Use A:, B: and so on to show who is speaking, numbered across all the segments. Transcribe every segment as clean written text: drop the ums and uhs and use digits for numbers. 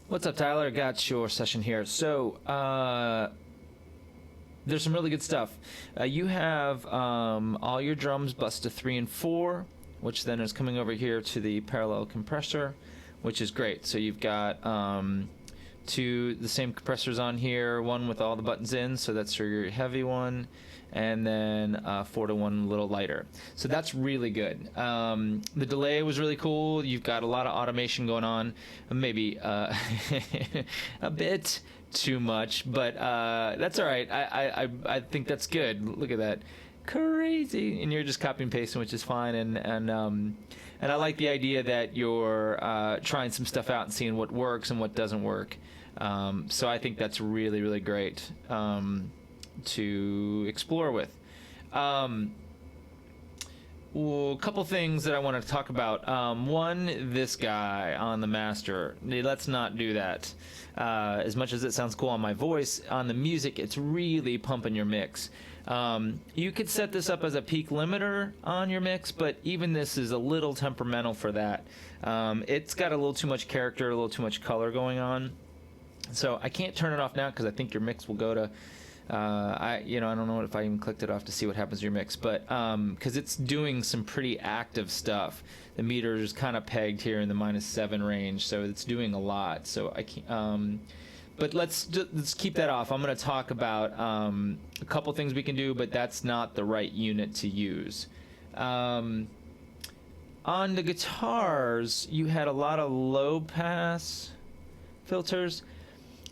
A: What's up, Tyler? Got your session here. So, there's some really good stuff. You have all your drums bus to 3 and 4, which then is coming over here to the parallel compressor, which is great. So you've got the same compressors on here, one with all the buttons in, so that's for your heavy one, and then 4 to 1 a little lighter. So that's really good. The delay was really cool. You've got a lot of automation going on, maybe a bit too much, but that's all right. I think that's good. Look at that. Crazy. And you're just copy and pasting, which is fine, and I like the idea that you're trying some stuff out and seeing what works and what doesn't work. So I think that's really, really great to explore with. Well, a couple things that I want to talk about. One, this guy on the master. Let's not do that. As much as it sounds cool on my voice, on the music, it's really pumping your mix. You could set this up as a peak limiter on your mix, but even this is a little temperamental for that. It's got a little too much character, a little too much color going on. So I can't turn it off now because I think your mix will go to I don't know if I even clicked it off to see what happens to your mix, but because it's doing some pretty active stuff. The meter is kind of pegged here in the -7 range, so it's doing a lot. So I can't. But let's keep that off. I'm going to talk about a couple things we can do, but that's not the right unit to use. On the guitars, you had a lot of low pass filters.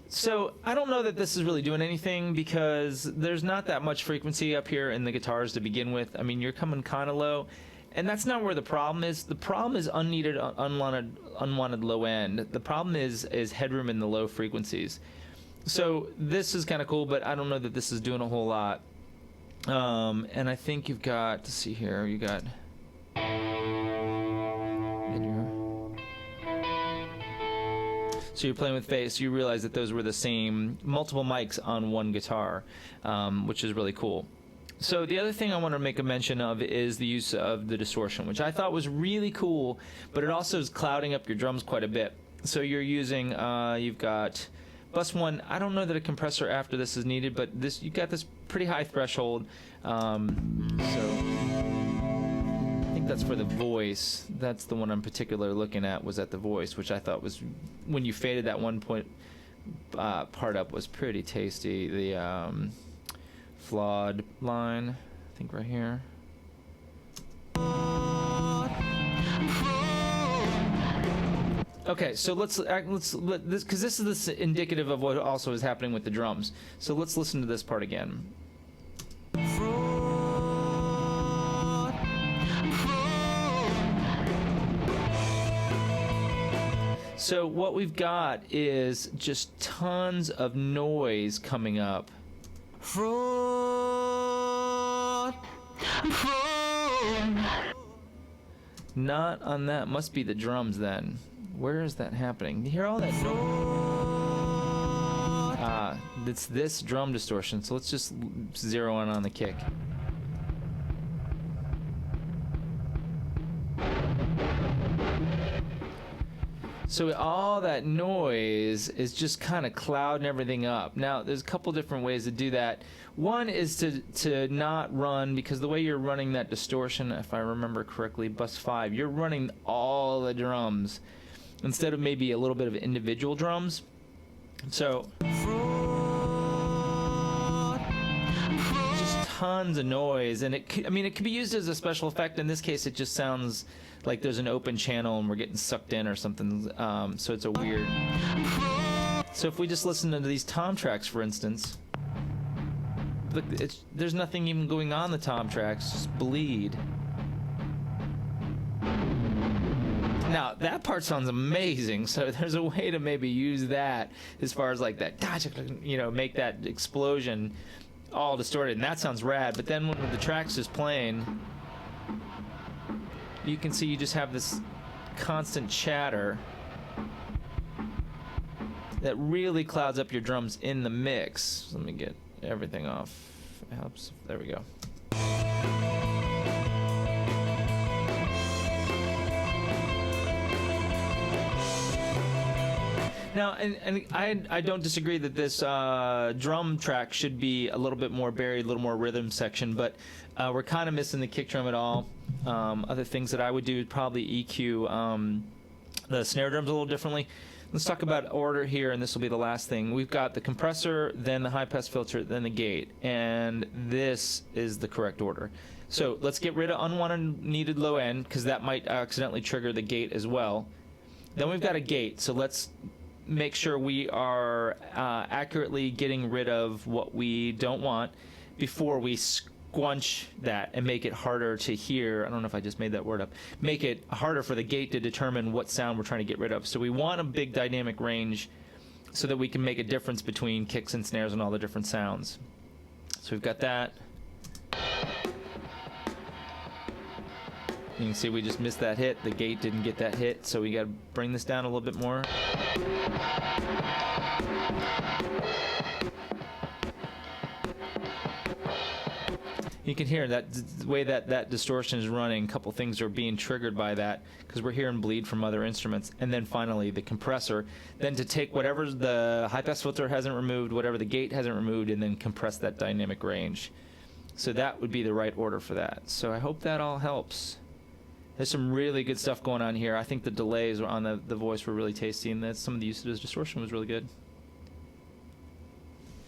A: So I don't know that this is really doing anything because there's not that much frequency up here in the guitars to begin with. I mean, you're coming kind of low, and that's not where the problem is. The problem is unneeded, unwanted low end. The problem is headroom in the low frequencies. So this is kind of cool, but I don't know that this is doing a whole lot. And I think you've got, let's see here, you got. So you're playing with bass, you realize that those were the same multiple mics on one guitar, which is really cool. So the other thing I want to make a mention of is the use of the distortion, which I thought was really cool, but it also is clouding up your drums quite a bit. So you're using, you've got bus 1. I don't know that a compressor after this is needed, but this you've got this pretty high threshold. So that's for the voice. That's the one I'm particularly looking at, was at the voice, which I thought was, when you faded that 1 point part up, was pretty tasty. The flawed line, I think right here. Okay, so let's this, because this is indicative of what also is happening with the drums. So let's listen to this part again. So what we've got is just tons of noise coming up. Not on that. Must be the drums then. Where is that happening? You hear all that noise? It's this drum distortion. So let's just zero in on the kick. So all that noise is just kind of clouding everything up. Now, there's a couple different ways to do that. One is to not run, because the way you're running that distortion, if I remember correctly, bus 5, you're running all the drums instead of maybe a little bit of individual drums. So just tons of noise, and it could be used as a special effect. In this case, it just sounds like there's an open channel and we're getting sucked in or something, so it's a weird. So if we just listen to these tom tracks, for instance, look, there's nothing even going on the tom tracks, just bleed. Now that part sounds amazing, so there's a way to maybe use that as far as like that, make that explosion all distorted, and that sounds rad. But then when the track's just playing, you can see you just have this constant chatter that really clouds up your drums in the mix. Let me get everything off. It helps. There we go. Now, and I don't disagree that this drum track should be a little bit more buried, a little more rhythm section, but we're kind of missing the kick drum at all. Other things that I would do would probably EQ the snare drums a little differently. Let's talk about order here, and this will be the last thing. We've got the compressor, then the high-pass filter, then the gate, and this is the correct order. So let's get rid of unwanted needed low end, because that might accidentally trigger the gate as well. Then we've got a gate, so let's make sure we are accurately getting rid of what we don't want before we squunch that and make it harder to hear. I don't know if I just made that word up. Make it harder for the gate to determine what sound we're trying to get rid of. So we want a big dynamic range so that we can make a difference between kicks and snares and all the different sounds. So we've got that. You can see we just missed that hit. The gate didn't get that hit, so we got to bring this down a little bit more. You can hear that the way that distortion is running. A couple things are being triggered by that because we're hearing bleed from other instruments. And then finally the compressor. Then to take whatever the high-pass filter hasn't removed, whatever the gate hasn't removed, and then compress that dynamic range. So that would be the right order for that. So I hope that all helps. There's some really good stuff going on here. I think the delays on the voice were really tasty, and that some of the use of this distortion was really good.